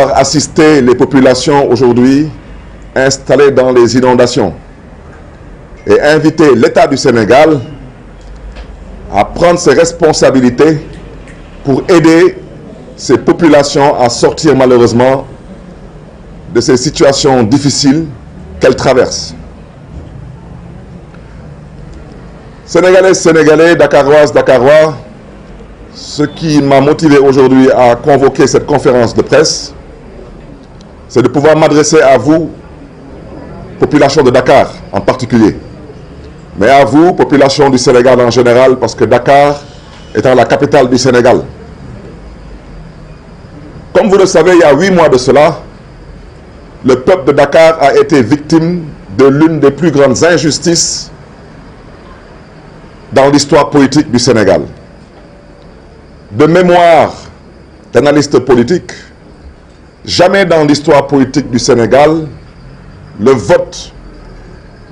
vouloir assister les populations aujourd'hui installées dans les inondations et inviter l'État du Sénégal à prendre ses responsabilités pour aider ces populations à sortir malheureusement de ces situations difficiles qu'elles traversent. Sénégalais, Sénégalais, Dakaroises, Dakarois, ce qui m'a motivé aujourd'hui à convoquer cette conférence de presse, c'est de pouvoir m'adresser à vous, population de Dakar en particulier, mais à vous, population du Sénégal en général, parce que Dakar étant la capitale du Sénégal. Comme vous le savez, il y a 8 mois de cela, le peuple de Dakar a été victime de l'une des plus grandes injustices dans l'histoire politique du Sénégal. De mémoire d'analyste politique, jamais dans l'histoire politique du Sénégal, le vote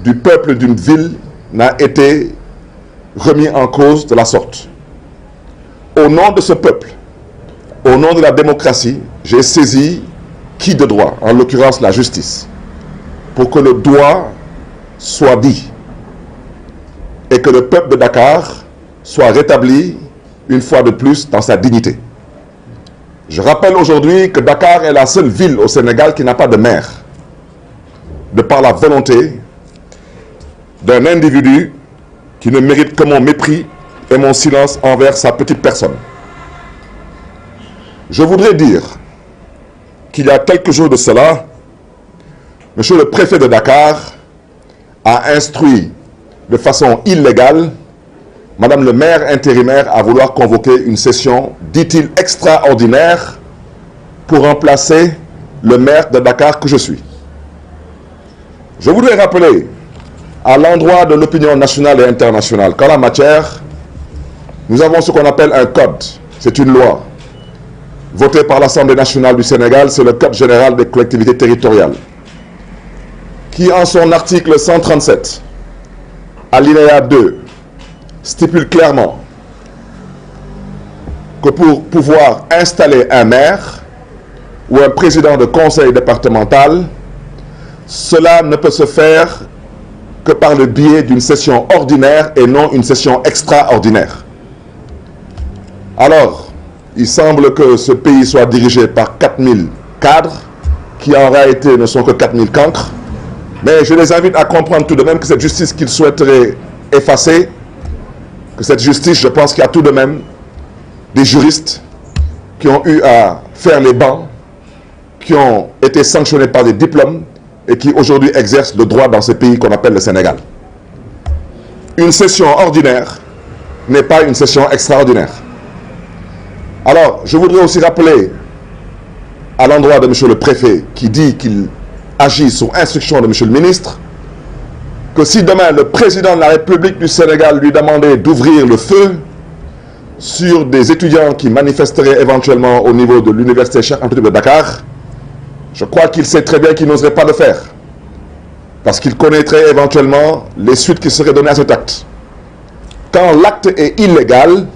du peuple d'une ville n'a été remis en cause de la sorte. Au nom de ce peuple, au nom de la démocratie, j'ai saisi qui de droit, en l'occurrence la justice, pour que le droit soit dit et que le peuple de Dakar soit rétabli une fois de plus dans sa dignité. Je rappelle aujourd'hui que Dakar est la seule ville au Sénégal qui n'a pas de maire, de par la volonté d'un individu qui ne mérite que mon mépris et mon silence envers sa petite personne. Je voudrais dire qu'il y a quelques jours de cela, monsieur le préfet de Dakar a instruit de façon illégale madame le maire intérimaire à vouloir convoquer une session, dit-il, extraordinaire pour remplacer le maire de Dakar que je suis. Je voudrais rappeler à l'endroit de l'opinion nationale et internationale qu'en la matière, nous avons ce qu'on appelle un code, c'est une loi, votée par l'Assemblée nationale du Sénégal, c'est le Code général des collectivités territoriales, qui en son article 137, alinéa 2, stipule clairement que pour pouvoir installer un maire ou un président de conseil départemental, cela ne peut se faire que par le biais d'une session ordinaire et non une session extraordinaire. Alors, il semble que ce pays soit dirigé par 4000 cadres, qui en réalité ne sont que 4000 cancres, mais je les invite à comprendre tout de même que cette justice qu'ils souhaiteraient effacer, que cette justice, je pense qu'il y a tout de même des juristes qui ont eu à faire les bancs, qui ont été sanctionnés par des diplômes et qui aujourd'hui exercent le droit dans ce pays qu'on appelle le Sénégal. Une session ordinaire n'est pas une session extraordinaire. Alors, je voudrais aussi rappeler à l'endroit de monsieur le préfet qui dit qu'il agit sous instruction de monsieur le ministre, que si demain le président de la République du Sénégal lui demandait d'ouvrir le feu sur des étudiants qui manifesteraient éventuellement au niveau de l'université Cheikh Anta Diop de Dakar, je crois qu'il sait très bien qu'il n'oserait pas le faire, parce qu'il connaîtrait éventuellement les suites qui seraient données à cet acte. Quand l'acte est illégal,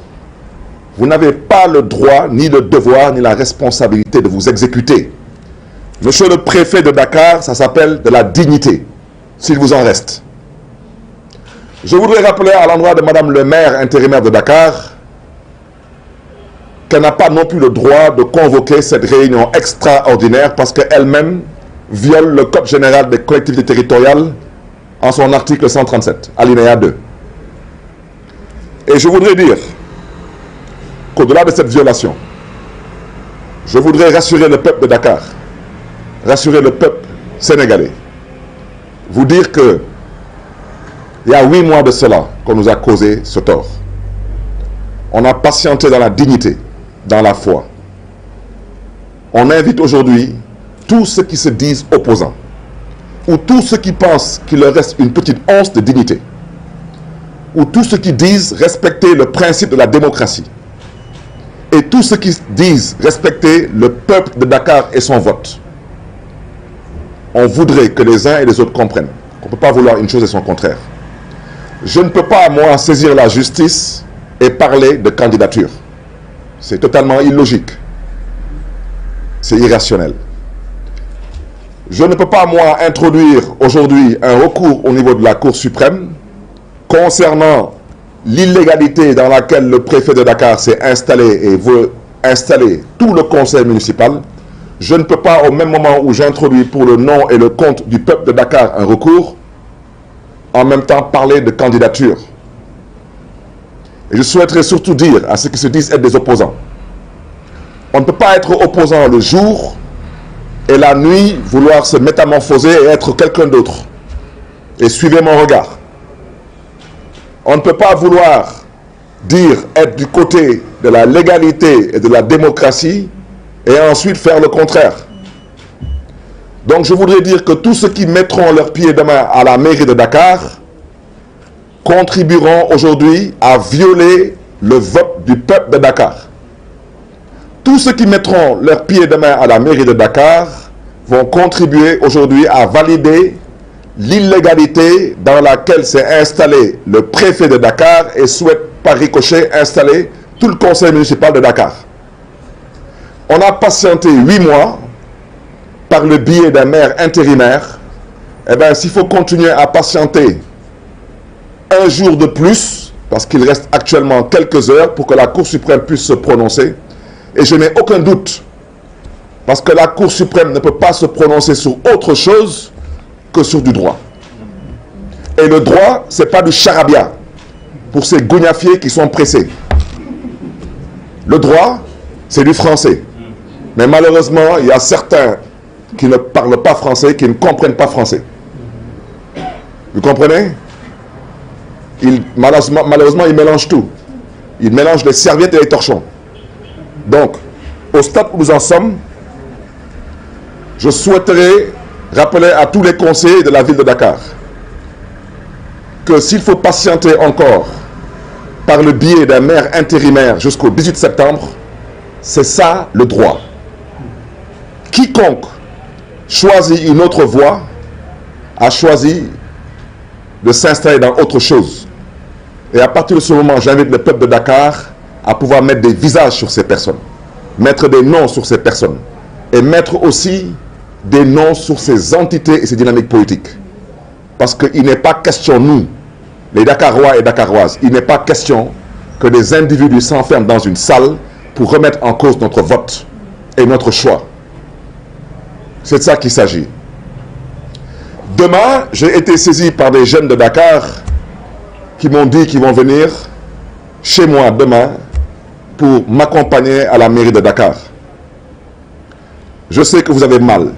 vous n'avez pas le droit, ni le devoir, ni la responsabilité de vous exécuter. Monsieur le préfet de Dakar, ça s'appelle de la dignité, s'il vous en reste. Je voudrais rappeler à l'endroit de madame le maire intérimaire de Dakar qu'elle n'a pas non plus le droit de convoquer cette réunion extraordinaire parce qu'elle-même viole le Code général des collectivités territoriales en son article 137, alinéa 2. Et je voudrais dire qu'au-delà de cette violation, je voudrais rassurer le peuple de Dakar, rassurer le peuple sénégalais, vous dire que il y a 8 mois de cela qu'on nous a causé ce tort. On a patienté dans la dignité, dans la foi. On invite aujourd'hui tous ceux qui se disent opposants, ou tous ceux qui pensent qu'il leur reste une petite once de dignité, ou tous ceux qui disent respecter le principe de la démocratie, et tous ceux qui disent respecter le peuple de Dakar et son vote. On voudrait que les uns et les autres comprennent qu'on ne peut pas vouloir une chose et son contraire. Je ne peux pas, moi, saisir la justice et parler de candidature. C'est totalement illogique. c'est irrationnel. Je ne peux pas, moi, introduire aujourd'hui un recours au niveau de la Cour suprême concernant l'illégalité dans laquelle le préfet de Dakar s'est installé et veut installer tout le conseil municipal. Je ne peux pas, au même moment où j'introduis pour le nom et le compte du peuple de Dakar un recours, en même temps parler de candidature. Et je souhaiterais surtout dire à ceux qui se disent être des opposants, on ne peut pas être opposant le jour et la nuit vouloir se métamorphoser et être quelqu'un d'autre. Et suivez mon regard. On ne peut pas vouloir dire être du côté de la légalité et de la démocratie et ensuite faire le contraire. Donc je voudrais dire que tous ceux qui mettront leurs pieds demain à la mairie de Dakar contribueront aujourd'hui à violer le vote du peuple de Dakar. Tous ceux qui mettront leurs pieds demain à la mairie de Dakar vont contribuer aujourd'hui à valider l'illégalité dans laquelle s'est installé le préfet de Dakar et souhaite par ricochet installer tout le conseil municipal de Dakar. On a patienté 8 mois par le biais d'un maire intérimaire. Eh bien, s'il faut continuer à patienter un jour de plus, parce qu'il reste actuellement quelques heures pour que la Cour suprême puisse se prononcer, et je n'ai aucun doute, parce que la Cour suprême ne peut pas se prononcer sur autre chose que sur du droit. Et le droit, ce n'est pas du charabia pour ces gougnafiers qui sont pressés. Le droit, c'est du français. Mais malheureusement, il y a certains qui ne parlent pas français, qui ne comprennent pas français. Vous comprenez? Malheureusement, ils mélangent tout. Ils mélangent les serviettes et les torchons. Donc, au stade où nous en sommes, je souhaiterais rappeler à tous les conseillers de la ville de Dakar que s'il faut patienter encore par le biais d'un maire intérimaire jusqu'au 18 septembre, c'est ça le droit. Quiconque choisit une autre voie a choisi de s'installer dans autre chose. Et à partir de ce moment, j'invite le peuple de Dakar à pouvoir mettre des visages sur ces personnes, mettre des noms sur ces personnes et mettre aussi des noms sur ces entités et ces dynamiques politiques. Parce qu'il n'est pas question, nous, les Dakarois et Dakaroises, il n'est pas question que des individus s'enferment dans une salle pour remettre en cause notre vote et notre choix. C'est de ça qu'il s'agit. Demain, j'ai été saisi par des jeunes de Dakar qui m'ont dit qu'ils vont venir chez moi demain pour m'accompagner à la mairie de Dakar. Je sais que vous avez mal,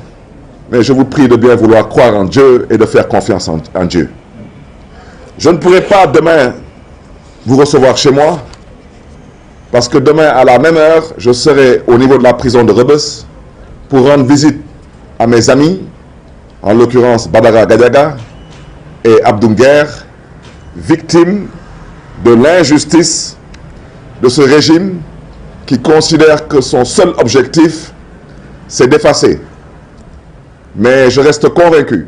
mais je vous prie de bien vouloir croire en Dieu et de faire confiance en Dieu. Je ne pourrai pas demain vous recevoir chez moi, parce que demain à la même heure, je serai au niveau de la prison de Rebus pour rendre visite à mes amis, en l'occurrence Badara Gadiaga et Abdounguer, victimes de l'injustice de ce régime qui considère que son seul objectif, c'est d'effacer. Mais je reste convaincu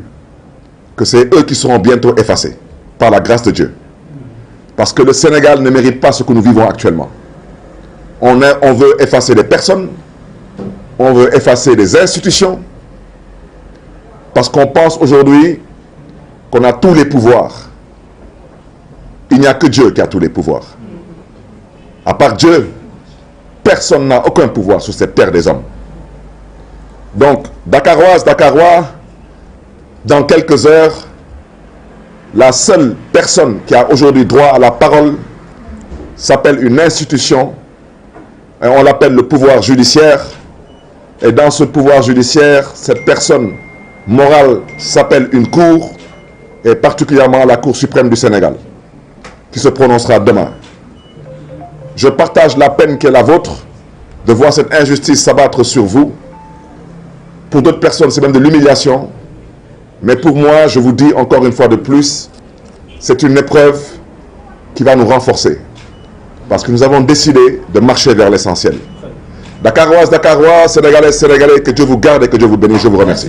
que c'est eux qui seront bientôt effacés, par la grâce de Dieu. Parce que le Sénégal ne mérite pas ce que nous vivons actuellement. On veut effacer des personnes, on veut effacer des institutions, parce qu'on pense aujourd'hui qu'on a tous les pouvoirs. Il n'y a que Dieu qui a tous les pouvoirs. À part Dieu, personne n'a aucun pouvoir sur cette terre des hommes. Donc, Dakaroises, Dakarois, dans quelques heures, la seule personne qui a aujourd'hui droit à la parole s'appelle une institution, et on l'appelle le pouvoir judiciaire. Et dans ce pouvoir judiciaire, cette personne morale s'appelle une cour, et particulièrement la Cour suprême du Sénégal, qui se prononcera demain. Je partage la peine qui est la vôtre de voir cette injustice s'abattre sur vous. Pour d'autres personnes, c'est même de l'humiliation. Mais pour moi, je vous dis encore une fois de plus, c'est une épreuve qui va nous renforcer. Parce que nous avons décidé de marcher vers l'essentiel. Dakaroises, Dakarois, Sénégalais, Sénégalais, que Dieu vous garde et que Dieu vous bénisse. Je vous remercie.